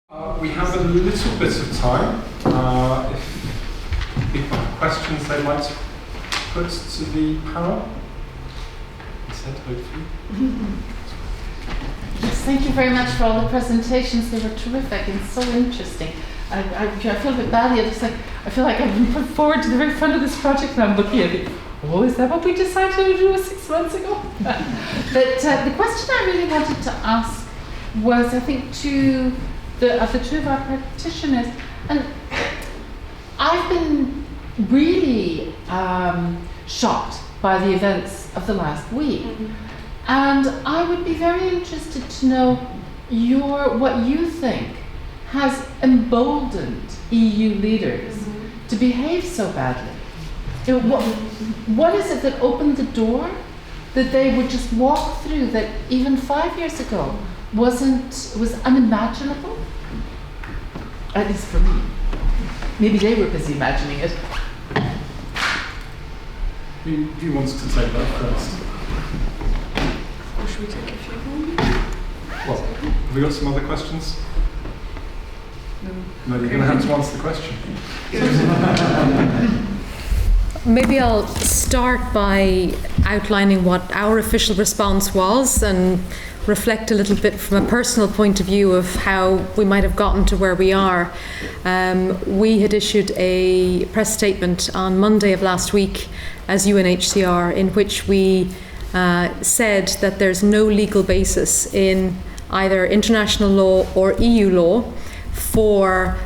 We have a little bit of time. If people have questions they'd like to put to the panel, hopefully. Yes, thank you very much for all the presentations. They were terrific and so interesting. I feel a bit badly. I feel like I've been put forward to the very front of this project, and I'm looking at it. Oh, is that what we decided to do 6 months ago? But the question I really wanted to ask was, I think, to the two of our practitioners, and I've been really shocked by the events of the last week, and I would be very interested to know what you think has emboldened EU leaders to behave so badly. You know, what is it that opened the door that they would just walk through that even 5 years ago was unimaginable? At least for me. Maybe they were busy imagining it. Who wants to take that first? Or should we take a few more? Well, have we got some other questions? No, you're going to have to answer the question. Maybe I'll start by outlining what our official response was and reflect a little bit from a personal point of view of how we might have gotten to where we are. We had issued a press statement on Monday of last week as UNHCR in which we said that there's no legal basis in either international law or EU law for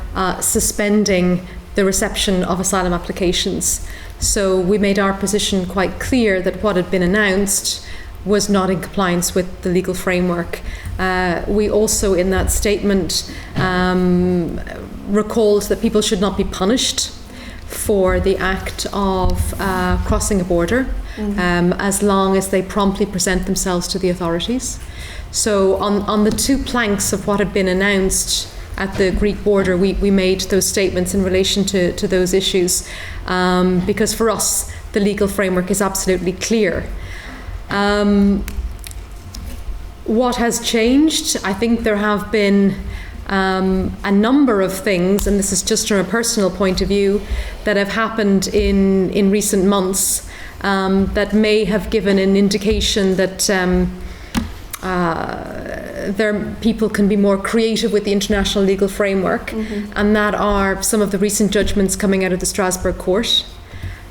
suspending the reception of asylum applications. So we made our position quite clear that what had been announced was not in compliance with the legal framework. We also, in that statement, recalled that people should not be punished for the act of crossing a border, as long as they promptly present themselves to the authorities. So on the two planks of what had been announced at the Greek border, we made those statements in relation to those issues, because for us the legal framework is absolutely clear. What has changed? I think there have been a number of things, and this is just from a personal point of view, that have happened in recent months that may have given an indication that people can be more creative with the international legal framework, and that are some of the recent judgments coming out of the Strasbourg court.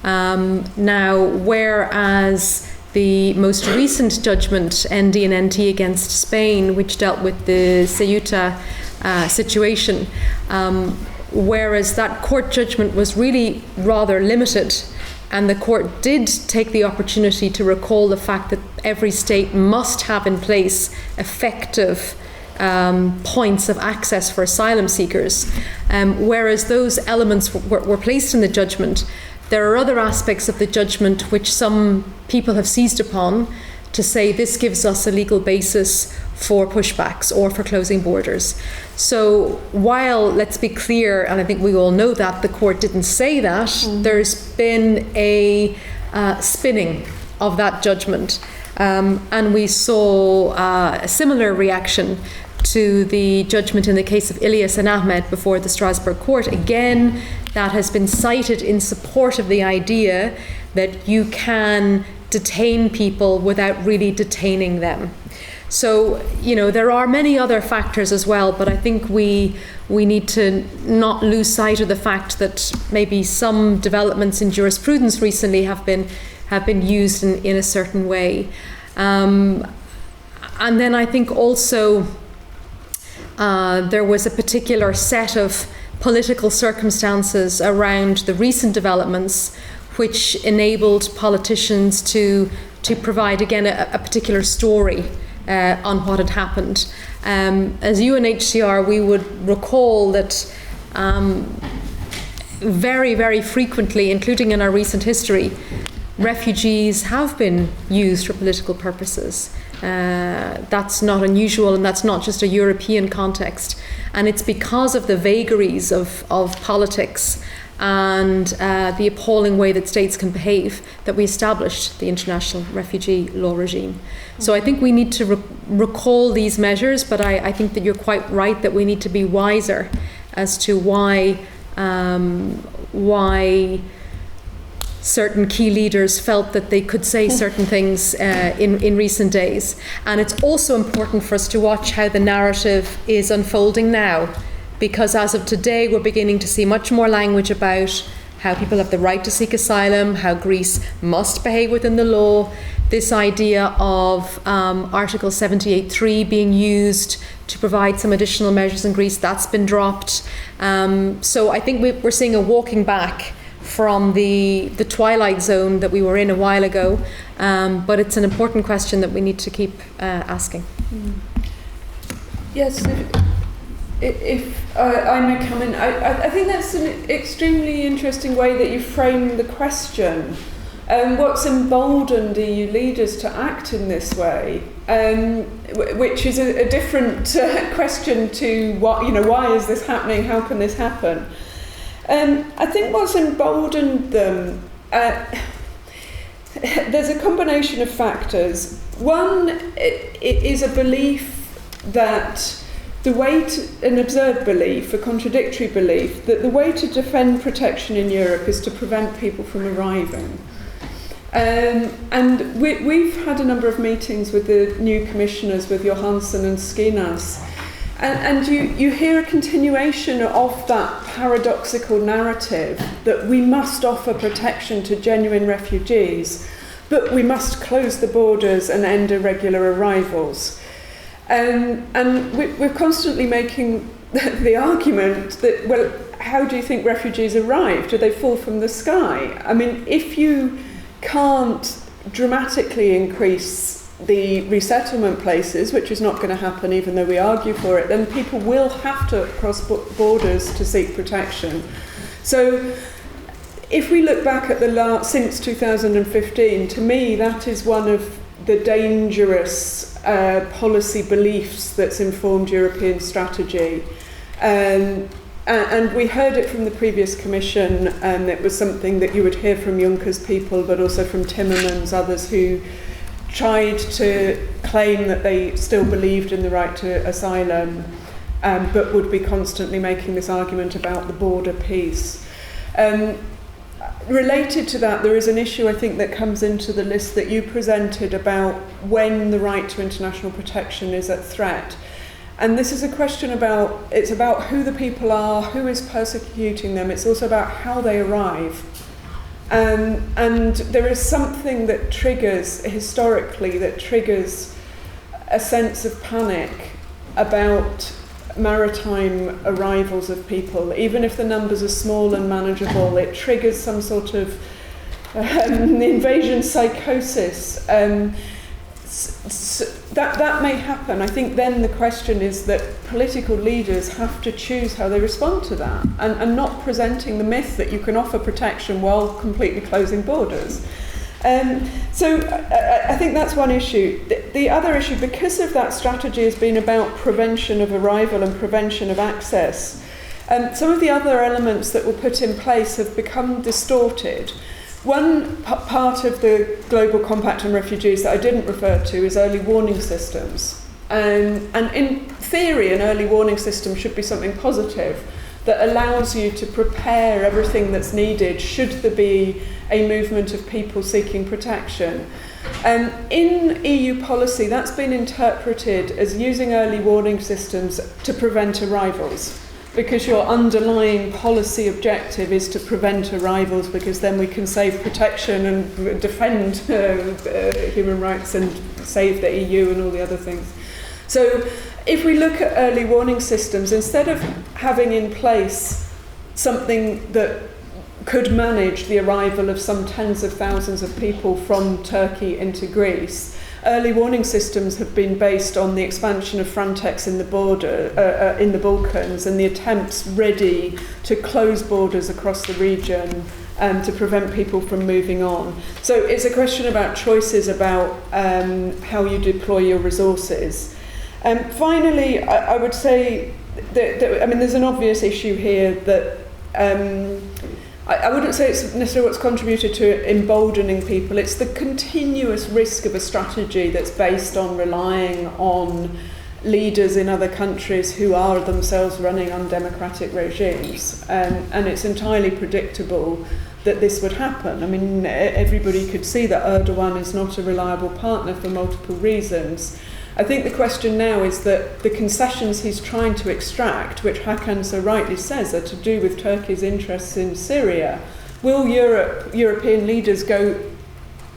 Now, whereas the most recent judgment, ND and NT against Spain, which dealt with the Ceuta situation, whereas that court judgment was really rather limited, and the court did take the opportunity to recall the fact that every state must have in place effective points of access for asylum seekers. Whereas those elements were placed in the judgment, there are other aspects of the judgment which some people have seized upon to say this gives us a legal basis for pushbacks or for closing borders. So while, let's be clear, and I think we all know that, the court didn't say that, there's been a spinning of that judgment. And we saw a similar reaction to the judgment in the case of Ilyas and Ahmed before the Strasbourg court. Again, that has been cited in support of the idea that you can detain people without really detaining them. So, you know, there are many other factors as well, but I think we need to not lose sight of the fact that maybe some developments in jurisprudence recently have been used in a certain way. And then I think also there was a particular set of political circumstances around the recent developments which enabled politicians to provide, again, a particular story on what had happened. As UNHCR, we would recall that very, very frequently, including in our recent history, refugees have been used for political purposes. That's not unusual, and that's not just a European context. And it's because of the vagaries of politics and the appalling way that states can behave, that we established the international refugee law regime. So I think we need to recall these measures, but I think that you're quite right that we need to be wiser as to why certain key leaders felt that they could say certain things in recent days. And it's also important for us to watch how the narrative is unfolding now, because as of today we're beginning to see much more language about how people have the right to seek asylum, how Greece must behave within the law, this idea of Article 78.3 being used to provide some additional measures in Greece, that's been dropped. So I think we're seeing a walking back from the twilight zone that we were in a while ago, but it's an important question that we need to keep asking. Yes, if I may come in, I think that's an extremely interesting way that you frame the question. What's emboldened EU leaders to act in this way, which is a different question to why is this happening? How can this happen? I think what's emboldened them, there's a combination of factors. One, it is a belief that an absurd belief, a contradictory belief, that the way to defend protection in Europe is to prevent people from arriving. And we've had a number of meetings with the new commissioners, with Johansson and Skinas, and you hear a continuation of that paradoxical narrative that we must offer protection to genuine refugees, but we must close the borders and end irregular arrivals. And we're constantly making the argument that, well, how do you think refugees arrive? Do they fall from the sky? I mean, if you can't dramatically increase the resettlement places, which is not going to happen even though we argue for it, then people will have to cross borders to seek protection. So if we look back at since 2015, to me that is one of the dangerous policy beliefs that's informed European strategy. And we heard it from the previous Commission, and it was something that you would hear from Juncker's people, but also from Timmermans, others who tried to claim that they still believed in the right to asylum, but would be constantly making this argument about the border piece. Related to that, there is an issue, I think, that comes into the list that you presented about when the right to international protection is at threat. And this is a question about who the people are, who is persecuting them. It's also about how they arrive. And there is something that triggers a sense of panic about maritime arrivals of people. Even if the numbers are small and manageable, it triggers some sort of invasion psychosis. That may happen. I think then the question is that political leaders have to choose how they respond to that, and not presenting the myth that you can offer protection while completely closing borders. So I think that's one issue. The other issue, because of that strategy has been about prevention of arrival and prevention of access, some of the other elements that were put in place have become distorted. One part of the Global Compact on Refugees that I didn't refer to is early warning systems. And in theory, an early warning system should be something positive that allows you to prepare everything that's needed should there be a movement of people seeking protection. In EU policy, that's been interpreted as using early warning systems to prevent arrivals, because your underlying policy objective is to prevent arrivals, because then we can save protection and defend human rights and save the EU and all the other things. So if we look at early warning systems, instead of having in place something that could manage the arrival of some tens of thousands of people from Turkey into Greece, early warning systems have been based on the expansion of Frontex in the Balkans and the attempts ready to close borders across the region to prevent people from moving on. So it's a question about choices about how you deploy your resources. Finally, I would say that there's an obvious issue here that I wouldn't say it's necessarily what's contributed to emboldening people. It's the continuous risk of a strategy that's based on relying on leaders in other countries who are themselves running undemocratic regimes. And it's entirely predictable that this would happen. I mean, everybody could see that Erdogan is not a reliable partner for multiple reasons. I think the question now is that the concessions he's trying to extract, which Hakan so rightly says are to do with Turkey's interests in Syria, will European leaders go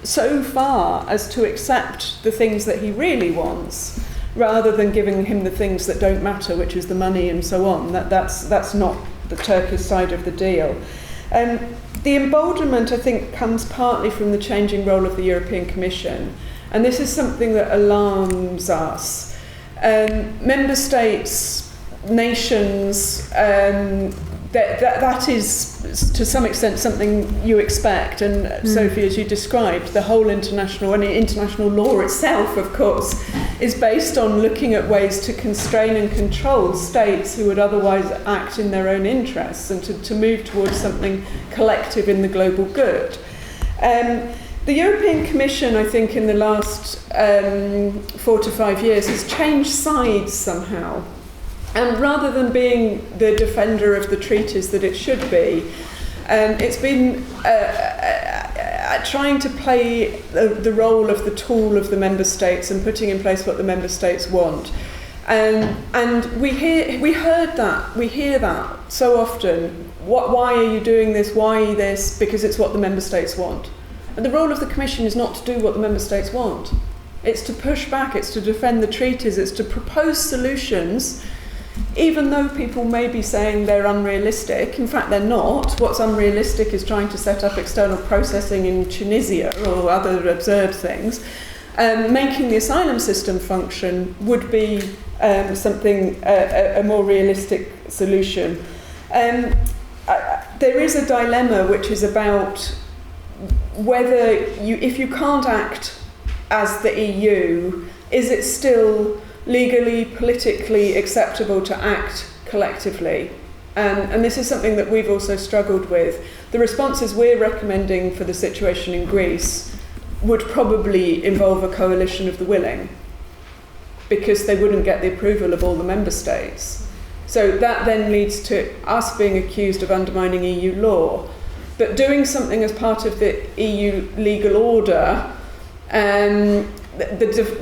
so far as to accept the things that he really wants, rather than giving him the things that don't matter, which is the money and so on? That's not the Turkish side of the deal. The emboldenment, I think, comes partly from the changing role of the European Commission. And this is something that alarms us. Member states, nations, that is to some extent something you expect. And Sophie, as you described, the whole international law itself, of course, is based on looking at ways to constrain and control states who would otherwise act in their own interests, and to move towards something collective in the global good. The European Commission, I think, in the last 4 to 5 years has changed sides somehow. And rather than being the defender of the treaties that it should be, it's been trying to play the role of the tool of the member states and putting in place what the member states want. And we hear that so often. Why are you doing this? Why this? Because it's what the member states want. And the role of the Commission is not to do what the member states want. It's to push back, it's to defend the treaties, it's to propose solutions, even though people may be saying they're unrealistic. In fact, they're not. What's unrealistic is trying to set up external processing in Tunisia or other absurd things. Making the asylum system function would be a more realistic solution. There is a dilemma which is about whether if you can't act as the EU, is it still legally, politically acceptable to act collectively? And this is something that we've also struggled with. The responses we're recommending for the situation in Greece would probably involve a coalition of the willing, because they wouldn't get the approval of all the member states. So that then leads to us being accused of undermining EU law. But doing something as part of the EU legal order, the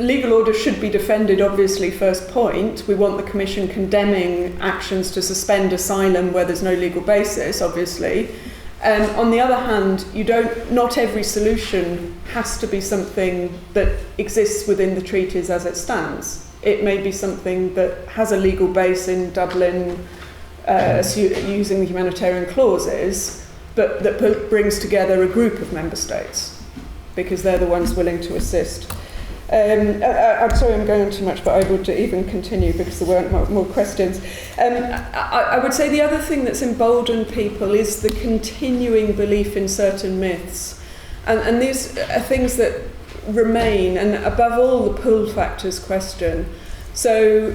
legal order should be defended, obviously, first point. We want the Commission condemning actions to suspend asylum where there's no legal basis, obviously. On the other hand, not every solution has to be something that exists within the treaties as it stands. It may be something that has a legal base in Dublin, using the humanitarian clauses, but that brings together a group of member states, because they're the ones willing to assist. I'm sorry I'm going on too much, but I would even continue because there weren't more questions. I would say the other thing that's emboldened people is the continuing belief in certain myths. And these are things that remain, and above all, the pull factors question. So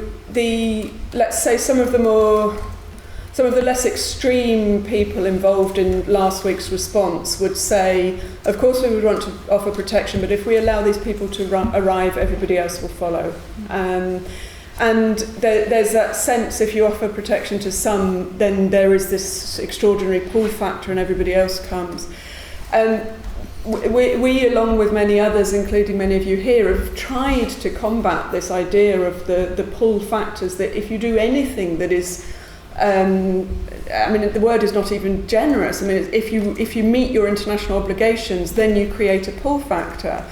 let's say some of the less extreme people involved in last week's response would say, of course we would want to offer protection, but if we allow these people to arrive, everybody else will follow. And there's that sense, if you offer protection to some, then there is this extraordinary pull factor and everybody else comes. We, along with many others, including many of you here, have tried to combat this idea of the pull factors, that if you do anything that is the word is not even generous. I mean, if you meet your international obligations, then you create a pull factor.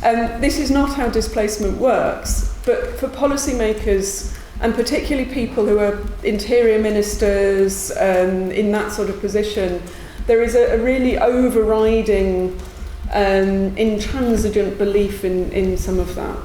This is not how displacement works. But for policymakers, and particularly people who are interior ministers in that sort of position, there is a really overriding intransigent belief in some of that.